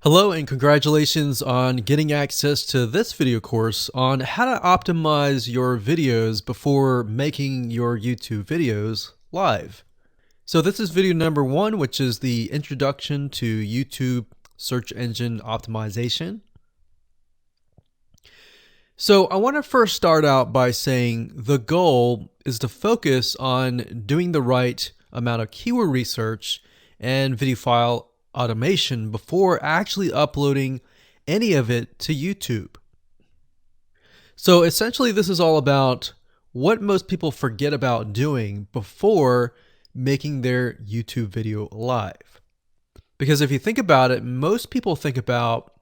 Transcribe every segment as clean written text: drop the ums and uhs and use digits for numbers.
Hello and congratulations on getting access to this video course on how to optimize your videos before making your YouTube videos live. So this is video number 1, which is the introduction to YouTube search engine optimization. So I want to first start out by saying the goal is to focus on doing the right amount of keyword research and video file automation before actually uploading any of it to YouTube. So essentially this is all about what most people forget about doing before making their YouTube video live. Because if you think about it, most people think about,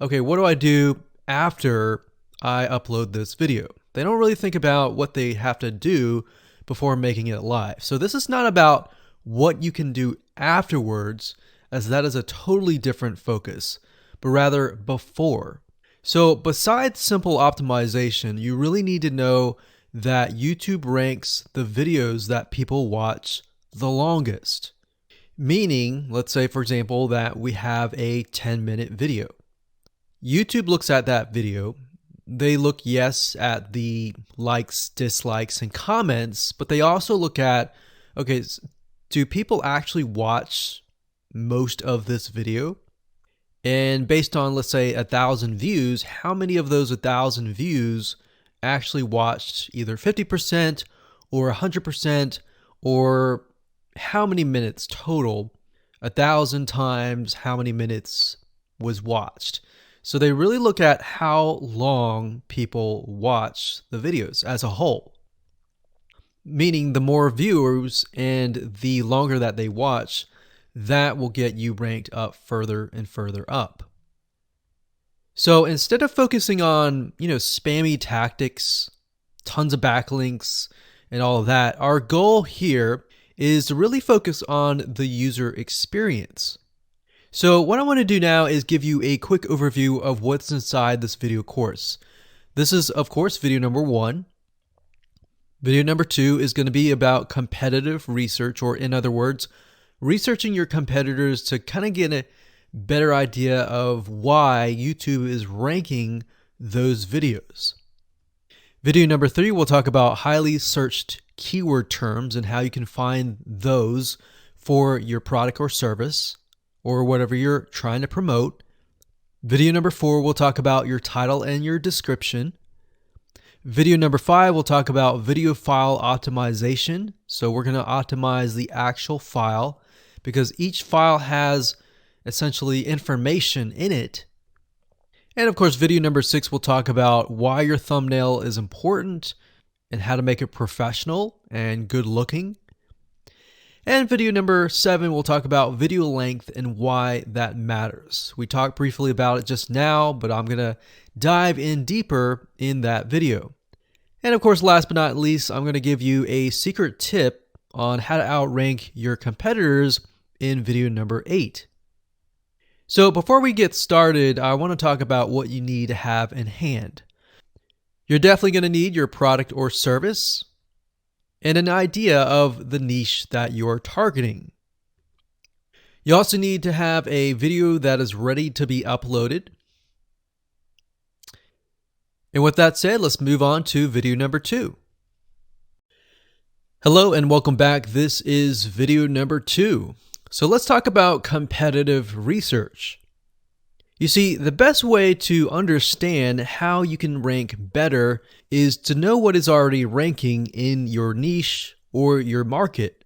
okay, what do I do after I upload this video? They don't really think about what they have to do before making it live. So this is not about what you can do afterwards, as that is a totally different focus, but rather before. So besides simple optimization, you really need to know that YouTube ranks the videos that people watch the longest. Meaning, let's say for example that we have a 10-minute video. YouTube looks at that video. They look, yes, at the likes, dislikes, and comments, but they also look at, okay, do people actually watch most of this video? And based on, let's say, 1,000 views, how many of those 1,000 views actually watched either 50% or 100%, or how many minutes total? 1,000 times how many minutes was watched. So they really look at how long people watch the videos as a whole. Meaning the more viewers and the longer that they watch, that will get you ranked up further and further up. So instead of focusing on, spammy tactics, tons of backlinks, and all of that, our goal here is to really focus on the user experience. So what I want to do now is give you a quick overview of what's inside this video course. This is, of course, video number 1. Video number 2 is going to be about competitive research, or in other words, researching your competitors to kind of get a better idea of why YouTube is ranking those videos. Video number 3, we'll talk about highly searched keyword terms and how you can find those for your product or service or whatever you're trying to promote. Video number 4, we'll talk about your title and your description. Video number 5, we'll talk about video file optimization. So we're going to optimize the actual file because each file has essentially information in it. And of course, video number 6, we'll talk about why your thumbnail is important and how to make it professional and good looking. And video number 7, we'll talk about video length and why that matters. We talked briefly about it just now, but I'm going to dive in deeper in that video. And of course, last but not least, I'm going to give you a secret tip on how to outrank your competitors in video number 8. So before we get started, I want to talk about what you need to have in hand. You're definitely going to need your product or service and an idea of the niche that you're targeting. You also need to have a video that is ready to be uploaded. And with that said, let's move on to video number 2. Hello and welcome back. This is video number 2. So let's talk about competitive research. You see, the best way to understand how you can rank better is to know what is already ranking in your niche or your market.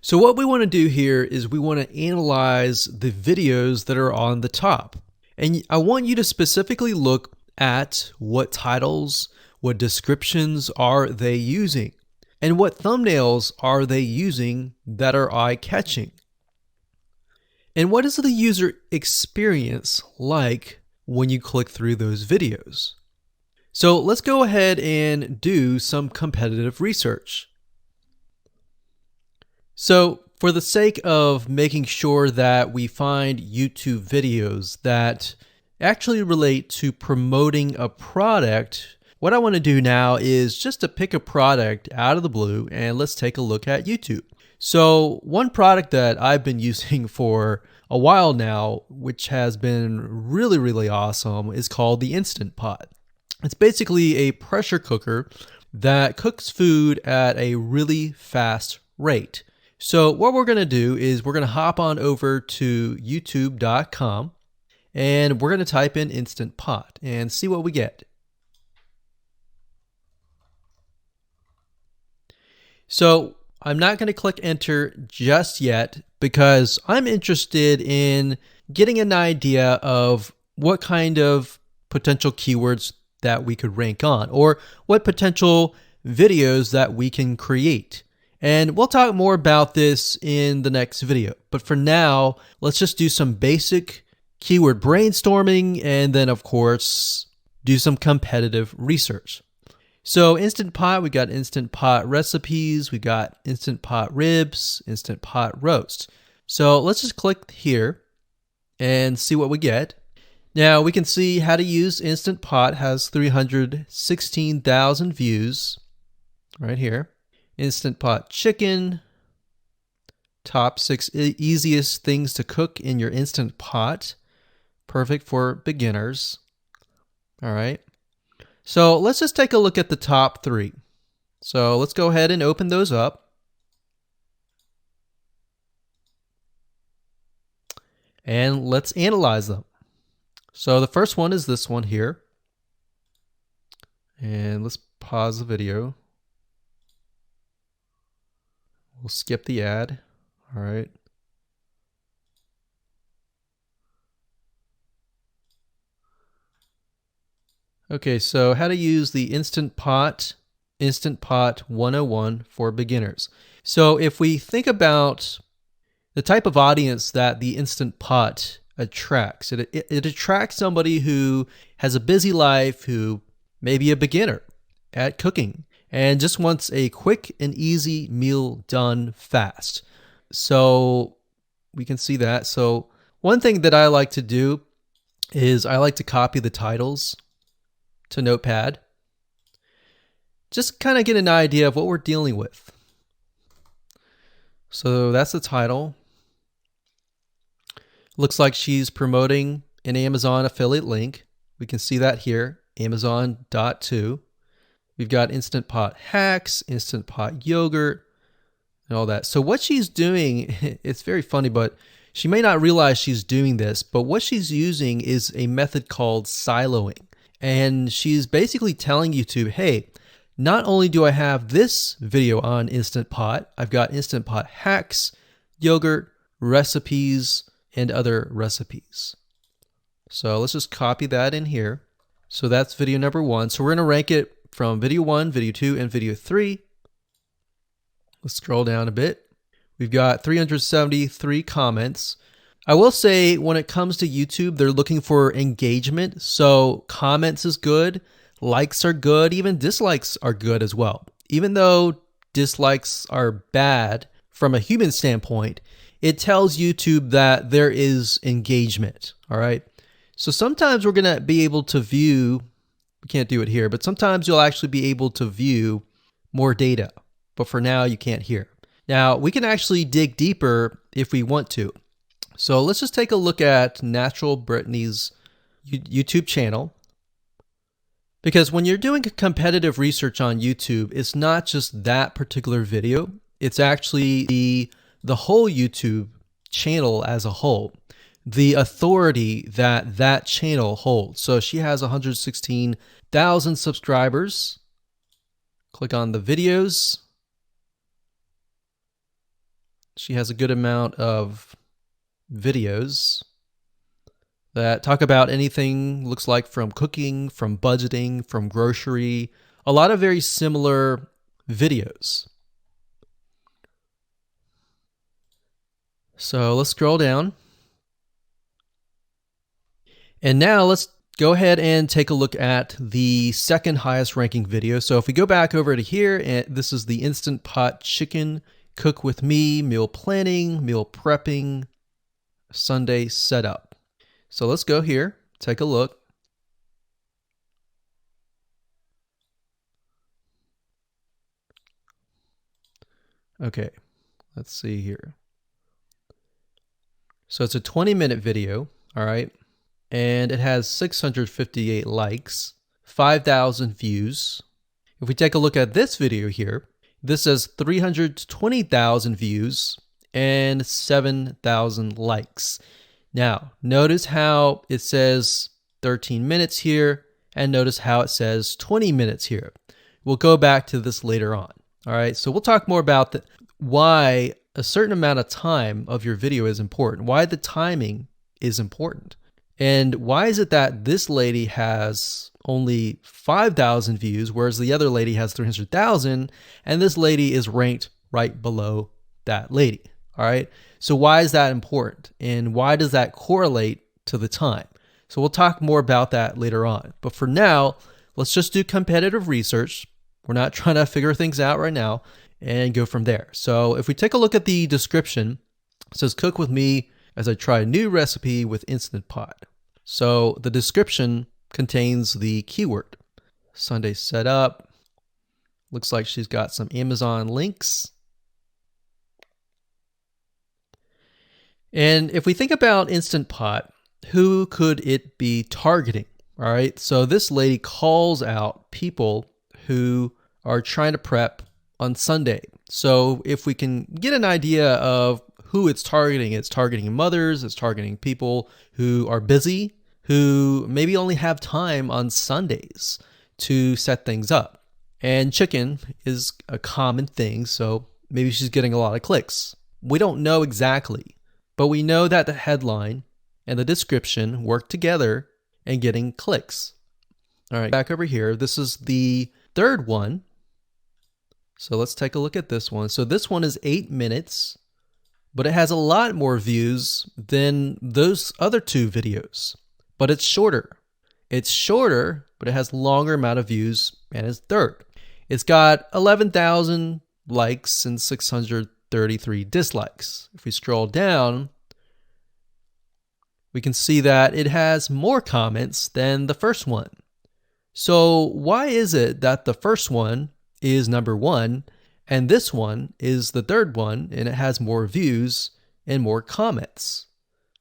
So what we want to do here is we want to analyze the videos that are on the top. And I want you to specifically look at what titles, what descriptions are they using, and what thumbnails are they using that are eye-catching. And what is the user experience like when you click through those videos? So let's go ahead and do some competitive research. So for the sake of making sure that we find YouTube videos that actually relate to promoting a product, what I want to do now is just to pick a product out of the blue and let's take a look at YouTube. So one product that I've been using for a while now, which has been really, really awesome, is called the Instant Pot. It's basically a pressure cooker that cooks food at a really fast rate. So what we're going to do is we're going to hop on over to youtube.com and we're going to type in Instant Pot and see what we get. So I'm not going to click enter just yet because I'm interested in getting an idea of what kind of potential keywords that we could rank on, or what potential videos that we can create. And we'll talk more about this in the next video. But for now, let's just do some basic keyword brainstorming and then, of course, do some competitive research. So Instant Pot, we got Instant Pot recipes, we got Instant Pot ribs, Instant Pot roast. So let's just click here and see what we get. Now we can see how to use Instant Pot has 316,000 views right here. Instant Pot chicken, top 6 easiest things to cook in your Instant Pot. Perfect for beginners. All right. So let's just take a look at the top 3. So let's go ahead and open those up. And let's analyze them. So the first one is this one here. And let's pause the video. We'll skip the ad. All right. Okay, so how to use the Instant Pot 101 for beginners. So if we think about the type of audience that the Instant Pot attracts, it attracts somebody who has a busy life, who may be a beginner at cooking and just wants a quick and easy meal done fast. So we can see that. So one thing that I like to do is I like to copy the titles to Notepad. Just kind of get an idea of what we're dealing with. So that's the title. Looks like she's promoting an Amazon affiliate link. We can see that here, Amazon.to. We've got Instant Pot hacks, Instant Pot yogurt, and all that. So what she's doing, it's very funny, but she may not realize she's doing this, but what she's using is a method called siloing. And she's basically telling YouTube, hey, not only do I have this video on Instant Pot, I've got Instant Pot hacks, yogurt, recipes, and other recipes. So let's just copy that in here. So that's video number 1. So we're going to rank it from video 1, video 2, and video 3. Let's scroll down a bit. We've got 373 comments. I will say when it comes to YouTube, they're looking for engagement. So comments is good, likes are good, even dislikes are good as well. Even though dislikes are bad from a human standpoint, it tells YouTube that there is engagement. All right. So sometimes we're going to be able to view, we can't do it here, but sometimes you'll actually be able to view more data. But for now, you can't hear. Now, we can actually dig deeper if we want to. So let's just take a look at Natural Brittany's YouTube channel. Because when you're doing competitive research on YouTube, it's not just that particular video. It's actually the whole YouTube channel as a whole, the authority that that channel holds. So she has 116,000 subscribers. Click on the videos. She has a good amount of videos that talk about anything, looks like from cooking, from budgeting, from grocery, a lot of very similar videos. So let's scroll down. And now let's go ahead and take a look at the second highest ranking video. So if we go back over to here, and this is the Instant Pot chicken, cook with me, meal planning, meal prepping, Sunday setup. So let's go here, take a look. Okay, let's see here. So it's a 20-minute video, all right? And it has 658 likes, 5,000 views. If we take a look at this video here, this has 320,000 views and 7,000 likes. Now, notice how it says 13 minutes here, and notice how it says 20 minutes here. We'll go back to this later on. All right, so we'll talk more about why a certain amount of time of your video is important, why the timing is important. And why is it that this lady has only 5,000 views, whereas the other lady has 300,000, and this lady is ranked right below that lady? All right, so why is that important? And why does that correlate to the time? So we'll talk more about that later on. But for now, let's just do competitive research. We're not trying to figure things out right now, and go from there. So if we take a look at the description, it says cook with me as I try a new recipe with Instant Pot. So the description contains the keyword. Sunday setup. Looks like she's got some Amazon links. And if we think about Instant Pot, who could it be targeting? All right, so this lady calls out people who are trying to prep on Sunday. So if we can get an idea of who it's targeting mothers, it's targeting people who are busy, who maybe only have time on Sundays to set things up. And chicken is a common thing, so maybe she's getting a lot of clicks. We don't know exactly, but we know that the headline and the description work together and getting clicks. All right, back over here, this is the third one. So let's take a look at this one. So this one is 8 minutes, but it has a lot more views than those other two videos, but it's shorter. It's shorter, but it has longer amount of views and it's third. It's got 11,000 likes and 633 dislikes. If we scroll down, we can see that it has more comments than the first one. So why is it that the first one is number one and this one is the third one and it has more views and more comments?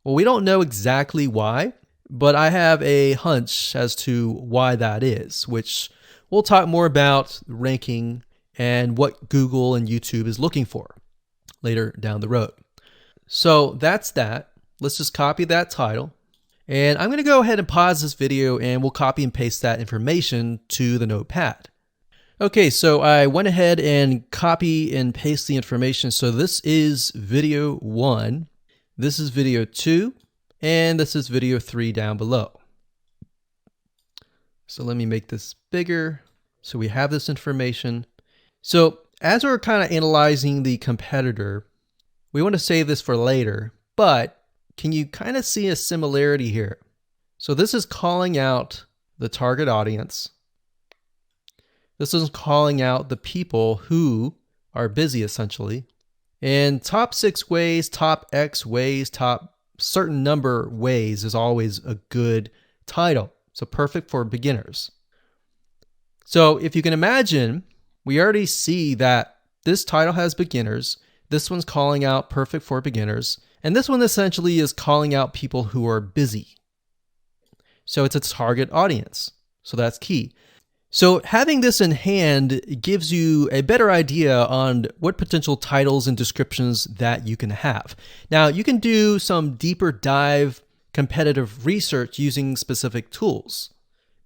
Well, we don't know exactly why, but I have a hunch as to why that is, which we'll talk more about ranking and what Google and YouTube is looking for later down the road. So that's that. Let's just copy that title. And I'm going to go ahead and pause this video and we'll copy and paste that information to the notepad. Okay, so I went ahead and copy and paste the information. So this is video 1, this is video 2, and this is video 3 down below. So let me make this bigger. So we have this information. So as we're kind of analyzing the competitor, we want to save this for later, but can you kind of see a similarity here? So this is calling out the target audience. This is calling out the people who are busy, essentially. And top 6 ways, top X ways, top certain number ways is always a good title. So perfect for beginners. So if you can imagine, we already see that this title has beginners. This one's calling out perfect for beginners. And this one essentially is calling out people who are busy. So it's a target audience. So that's key. So having this in hand gives you a better idea on what potential titles and descriptions that you can have. Now, you can do some deeper dive competitive research using specific tools.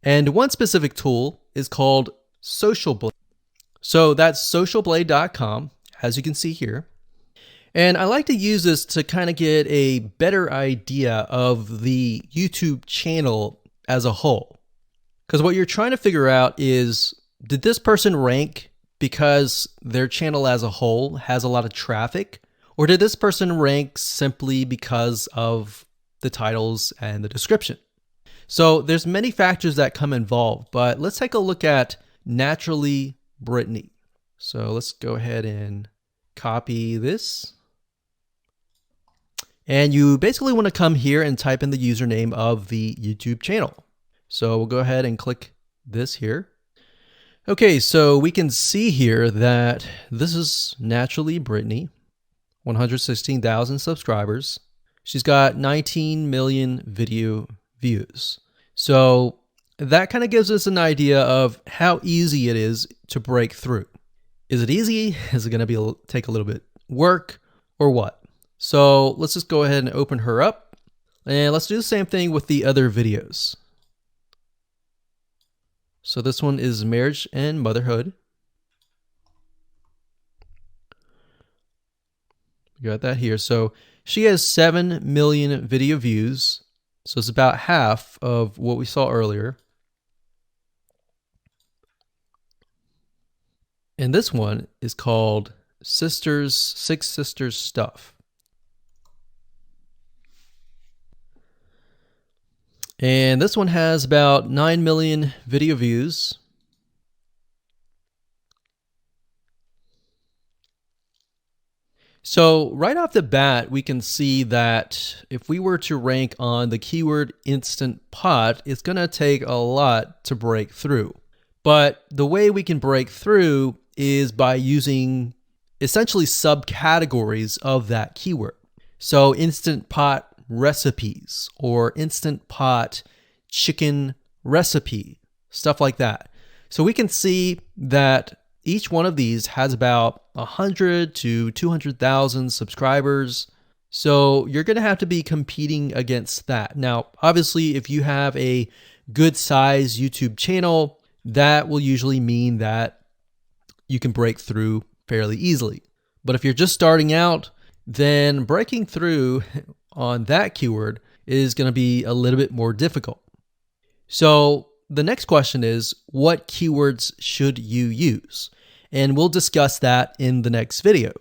And one specific tool is called SocialBlade. So that's socialblade.com, as you can see here. And I like to use this to kind of get a better idea of the YouTube channel as a whole. Because what you're trying to figure out is, did this person rank because their channel as a whole has a lot of traffic? Or did this person rank simply because of the titles and the description? So there's many factors that come involved, but let's take a look at Naturally Brittany. So let's go ahead and copy this. And you basically want to come here and type in the username of the YouTube channel. So we'll go ahead and click this here. Okay, so we can see here that this is Naturally Brittany, 116,000 subscribers. She's got 19 million video views. So that kind of gives us an idea of how easy it is to break through. Is it easy? Is it going to take a little bit work or what? So let's just go ahead and open her up, and let's do the same thing with the other videos. So this one is marriage and motherhood. We got that here. So she has 7 million video views. So it's about half of what we saw earlier. And this one is called Six Sisters Stuff. And this one has about 9 million video views. So right off the bat, we can see that if we were to rank on the keyword Instant Pot, it's going to take a lot to break through. But the way we can break through is by using essentially subcategories of that keyword. So Instant Pot recipes or Instant Pot chicken recipe, stuff like that. So we can see that each one of these has about 100 to 200,000 subscribers. So you're going to have to be competing against that. Now, obviously, if you have a good size YouTube channel, that will usually mean that you can break through fairly easily. But if you're just starting out, then breaking through on that keyword is going to be a little bit more difficult. So the next question is, what keywords should you use? And we'll discuss that in the next video.